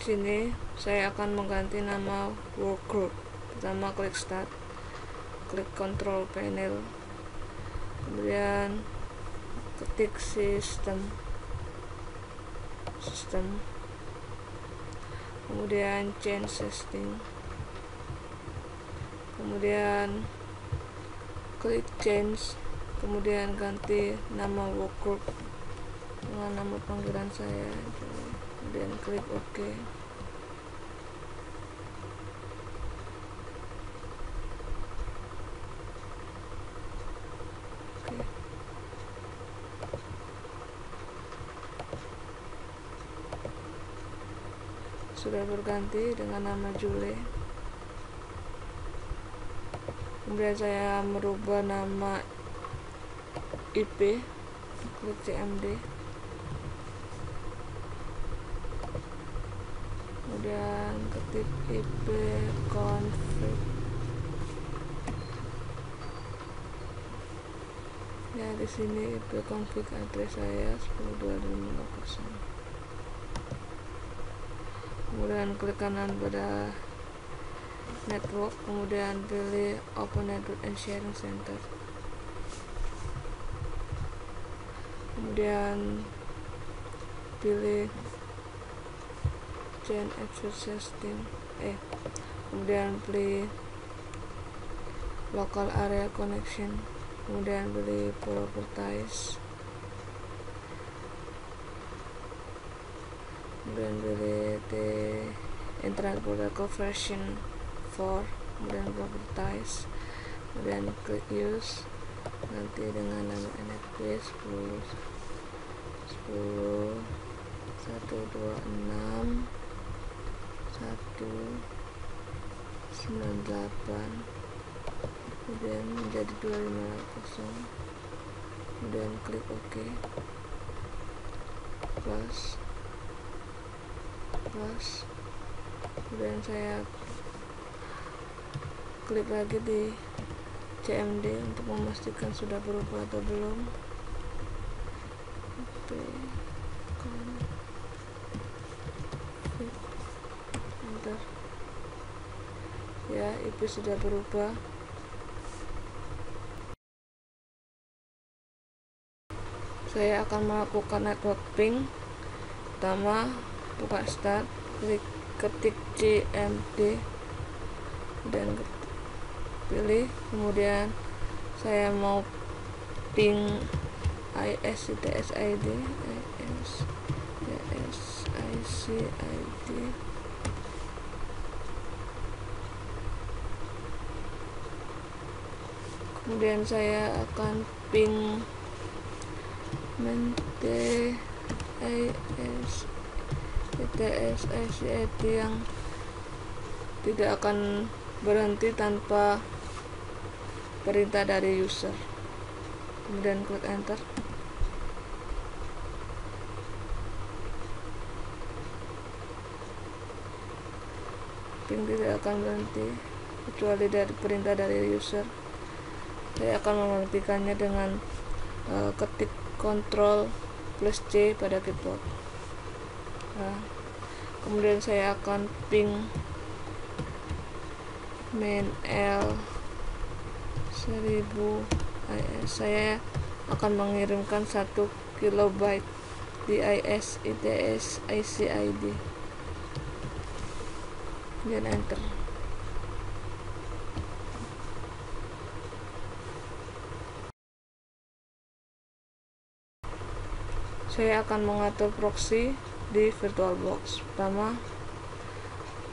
sini saya akan mengganti nama workgroup. Pertama klik start, klik control panel, kemudian ketik sistem, kemudian change setting, kemudian klik change, kemudian ganti nama workgroup dengan nama panggilan saya, kemudian klik OK. Sudah berganti dengan nama Jule. Kemudian saya merubah nama IP, klik CMD, kemudian ketik IP config. Ya, di sini IP config address saya 10.25.0. Kemudian klik kanan pada network, kemudian pilih Open Network and Sharing Center, kemudian pilih Change Access System, kemudian pilih Local Area Connection, kemudian pilih Properties, kemudian pilih Internet Protocol version 4, kemudian Properties, kemudian klik Use, nanti dengan nama NFP 10 126 198, kemudian menjadi 2550, kemudian klik OK, plus, kemudian saya klik lagi di CMD untuk memastikan sudah berubah atau belum. Enter. Ya, IP sudah berubah. Saya akan melakukan network ping. Pertama, buka start, ketik CMD dan pilih, kemudian saya mau ping ISCTSID, kemudian saya akan ping ISCTSID yang tidak akan berhenti tanpa perintah dari user. Kemudian klik enter. Ping tidak akan berhenti kecuali dari perintah dari user. Saya akan menghentikannya dengan ketik Ctrl+C pada keyboard. Kemudian saya akan ping main L 1000 IS. Saya akan mengirimkan 1 kilobyte di ISCTSID. Dan enter. Saya akan mengatur proxy di VirtualBox. Pertama,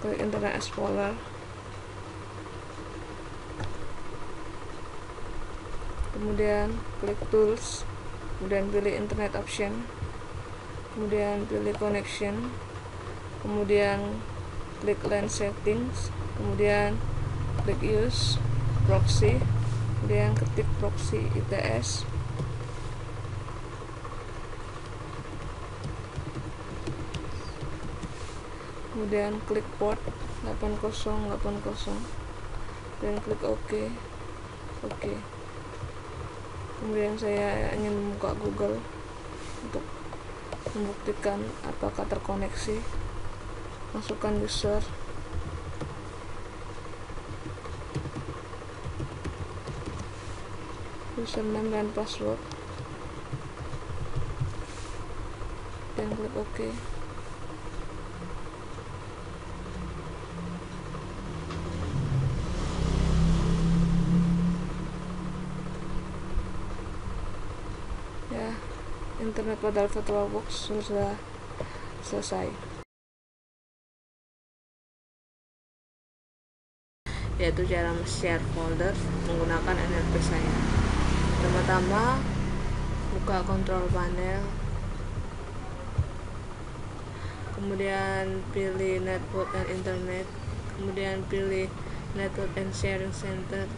klik Internet Explorer, kemudian klik Tools, kemudian pilih Internet Option, kemudian pilih Connection, kemudian klik LAN Settings, kemudian klik Use Proxy, kemudian ketik proxy ITS, kemudian klik port 8080 dan klik OK. Kemudian saya ingin membuka Google untuk membuktikan apakah terkoneksi. masukkan username dan password, dan klik OK. Ya, internet pada VirtualBox sudah selesai, yaitu cara share folder menggunakan NRP saya. Pertama-tama buka control panel, kemudian pilih network and internet, kemudian pilih network and sharing center,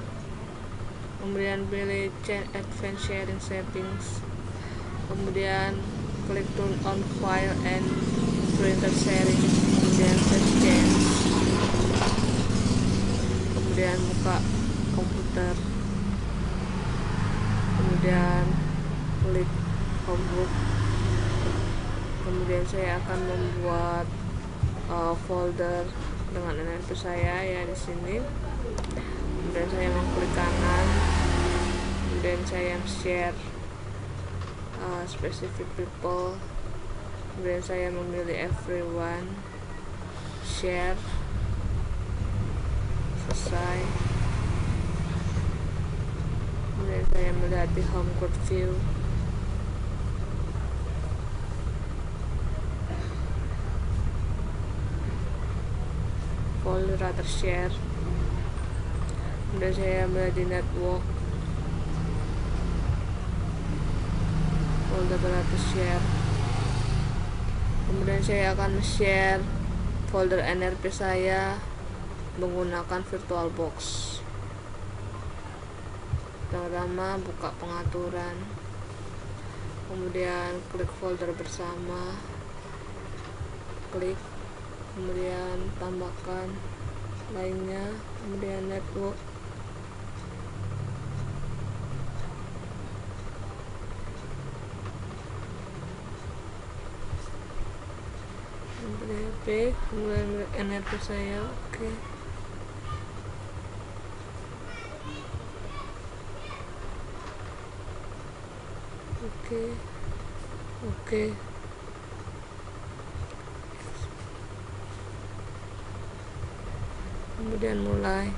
kemudian pilih change advanced sharing settings, kemudian klik turn on file and printer sharing, kemudian search change, kemudian buka komputer, kemudian klik homebook. Kemudian saya akan membuat folder dengan NRP saya ya di sini. Kemudian saya mengklik kanan, kemudian saya share specific people, kemudian saya memilih everyone, share, selesai. Kemudian saya melihat di home code view, folder atau share. Kemudian saya melihat di network, folder atau share. Kemudian saya akan share folder NRP saya menggunakan VirtualBox. Pertama buka pengaturan, kemudian klik folder bersama, klik, kemudian tambahkan lainnya, kemudian network, kemudian NRP saya. Oke. Kemudian mulai.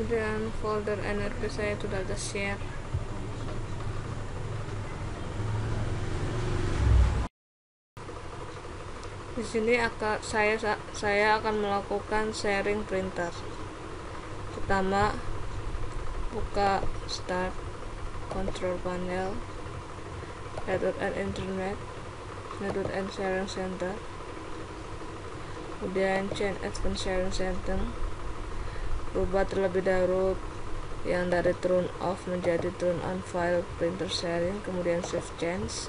kemudian folder NRP saya itu data share. Di sini saya akan melakukan sharing printer. Pertama, buka start, control panel, network and internet, network and sharing center, kemudian change advanced sharing center, rubah terlebih dahulu yang dari turn off menjadi turn on file printer sharing, kemudian save change.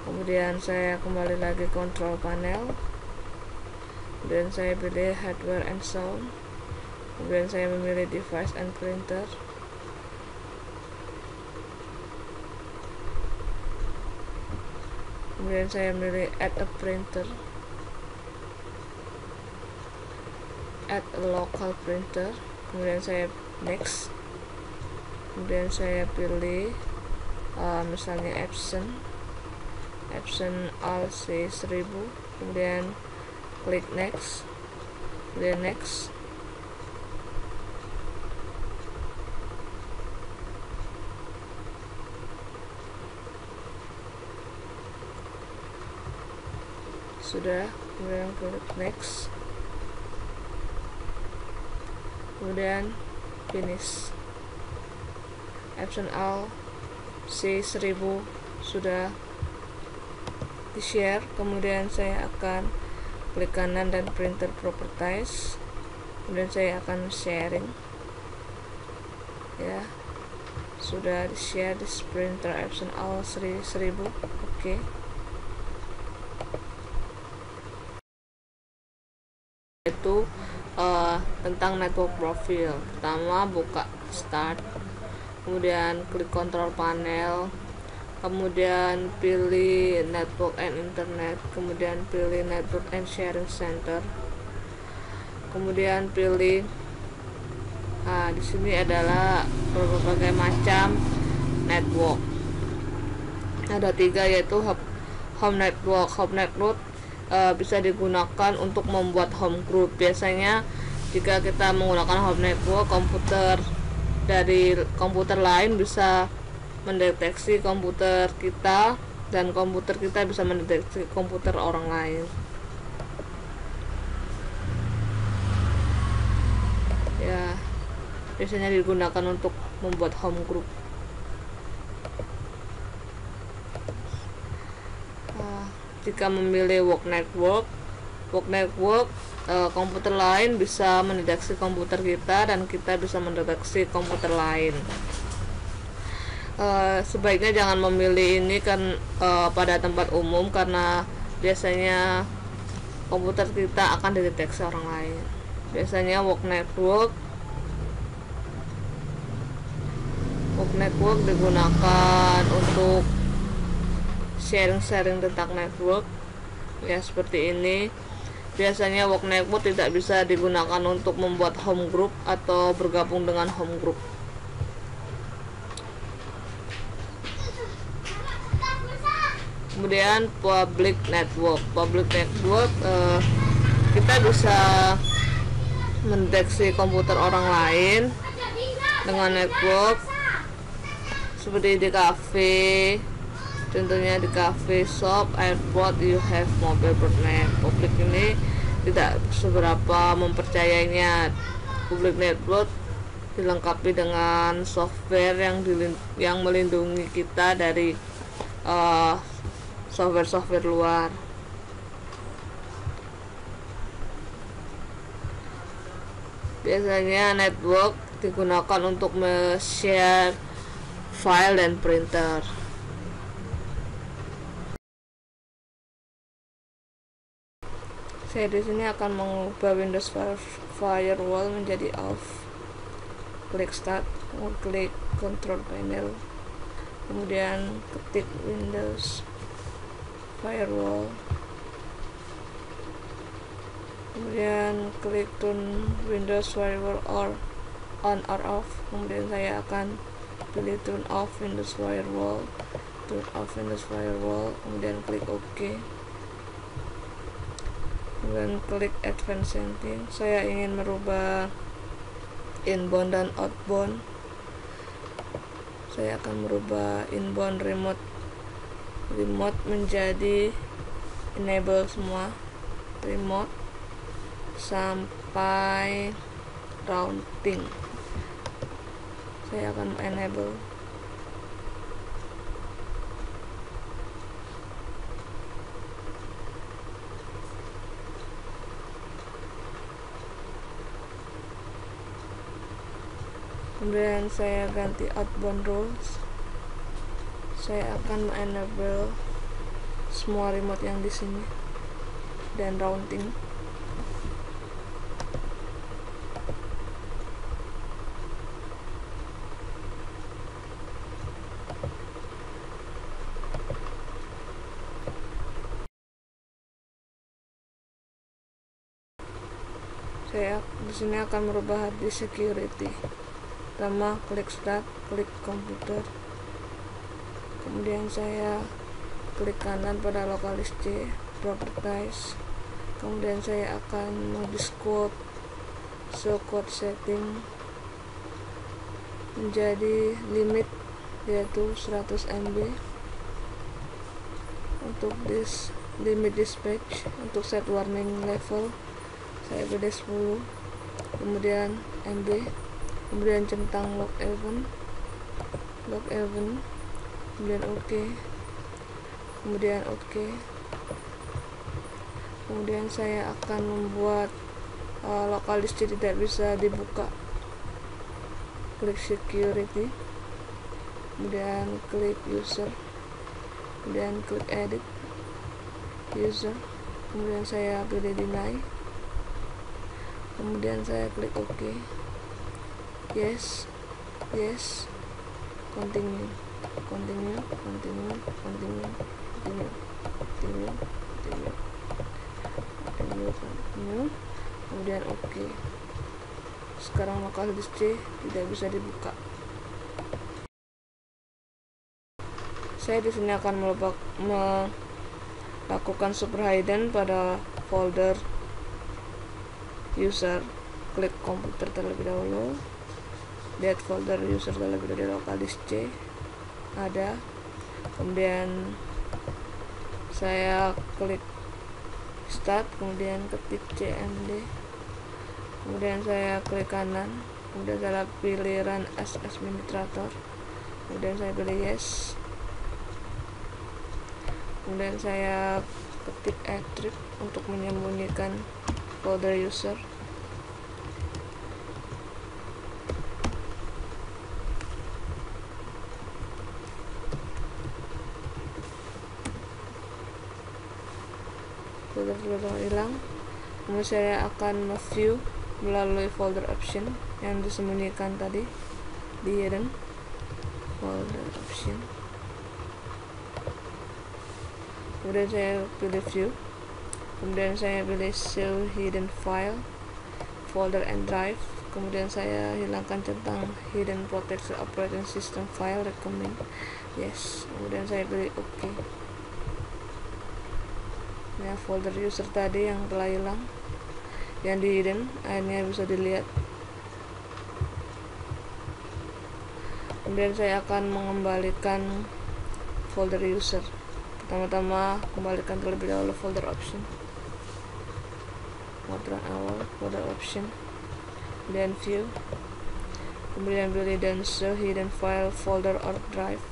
Kemudian saya kembali lagi control panel, kemudian saya pilih hardware and sound, kemudian saya memilih device and printer, kemudian saya memilih add a printer, add a local printer, kemudian saya next, kemudian saya pilih misalnya Epson ALC1000, kemudian klik next, kemudian next. Sudah, kemudian klik next, kemudian finish. Epson ALC1000 sudah di share. Kemudian saya akan klik kanan dan printer properties, kemudian saya akan sharing ya, sudah di share di printer Epson ALC1000. Oke. Itu tentang network profile. Pertama, buka start, kemudian klik control panel, kemudian pilih network and internet, kemudian pilih network and sharing center, kemudian pilih di sini adalah berbagai macam network. Ada 3, yaitu home network. Home network bisa digunakan untuk membuat home group. Biasanya jika kita menggunakan home network, komputer dari komputer lain bisa mendeteksi komputer kita, dan komputer kita bisa mendeteksi komputer orang lain ya. Biasanya digunakan untuk membuat home group. Jika memilih work network, komputer lain bisa mendeteksi komputer kita dan kita bisa mendeteksi komputer lain. Sebaiknya jangan memilih ini kan pada tempat umum, karena biasanya komputer kita akan dideteksi orang lain. Biasanya work network digunakan untuk sharing tentang network ya, seperti ini. Biasanya work network tidak bisa digunakan untuk membuat home group atau bergabung dengan home group. Kemudian public network kita bisa mendeteksi komputer orang lain dengan network, seperti di cafe, contohnya di cafe, shop, airport, you have mobile broadband. Public ini tidak seberapa mempercayainya. Public network dilengkapi dengan software yang melindungi kita dari software luar. Biasanya network digunakan untuk share file dan printer. Saya di sini akan mengubah Windows Firewall menjadi off. Klik start, klik control panel, kemudian ketik Windows Firewall, kemudian klik turn Windows Firewall on or off. Kemudian saya akan pilih turn off Windows Firewall, kemudian klik OK, kemudian klik advanced setting. Saya ingin merubah inbound dan outbound. Saya akan merubah inbound remote menjadi enable semua remote sampai routing. Saya akan enable. Kemudian saya ganti outbound rules. Saya akan enable semua remote yang di sini dan routing. Saya di sini akan merubah hard disk security. Pertama, klik start, klik komputer. Kemudian saya klik kanan pada lokalis C, properties. Kemudian saya akan modis code, show code setting menjadi limit, yaitu 100 MB. Untuk limit dispatch, untuk set warning level saya beda 10, kemudian MB, kemudian centang log event, kemudian OK, kemudian saya akan membuat lokalis C tidak bisa dibuka. Klik security, kemudian klik user, kemudian klik edit user, kemudian saya pilih deny, kemudian saya klik OK, yes, continue, kemudian OK. Sekarang lokalis C tidak bisa dibuka. Saya di sini akan melakukan superhidden pada folder user. Klik komputer terlebih dahulu, lihat folder user terlebih dahulu, lokalis C ada, kemudian saya klik start, kemudian ketik cmd, kemudian saya klik kanan, kemudian saya pilih run as administrator, kemudian saya pilih yes, kemudian saya ketik attrib untuk menyembunyikan folder user. Folder sudah hilang. Kemudian saya akan view melalui folder option yang disembunyikan tadi di hidden folder option. Kemudian saya pilih view, kemudian saya pilih show hidden file, folder and drive, kemudian saya hilangkan centang hidden protected operating system file, recommend yes, kemudian saya pilih OK. Ya, folder user tadi yang telah hilang, yang di hidden, akhirnya bisa dilihat. Kemudian saya akan mengembalikan folder user. Pertama-tama kembalikan terlebih dahulu folder option, modern awal folder option, kemudian view, kemudian pilih dan show hidden file, folder or drive,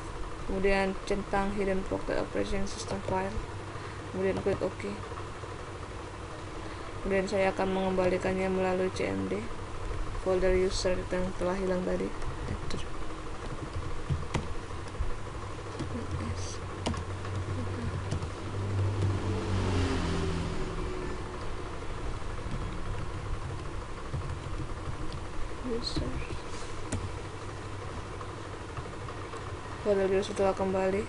kemudian centang hidden protected operating system file, kemudian klik OK. Kemudian saya akan mengembalikannya melalui cmd folder user yang telah hilang tadi. Folder user telah kembali.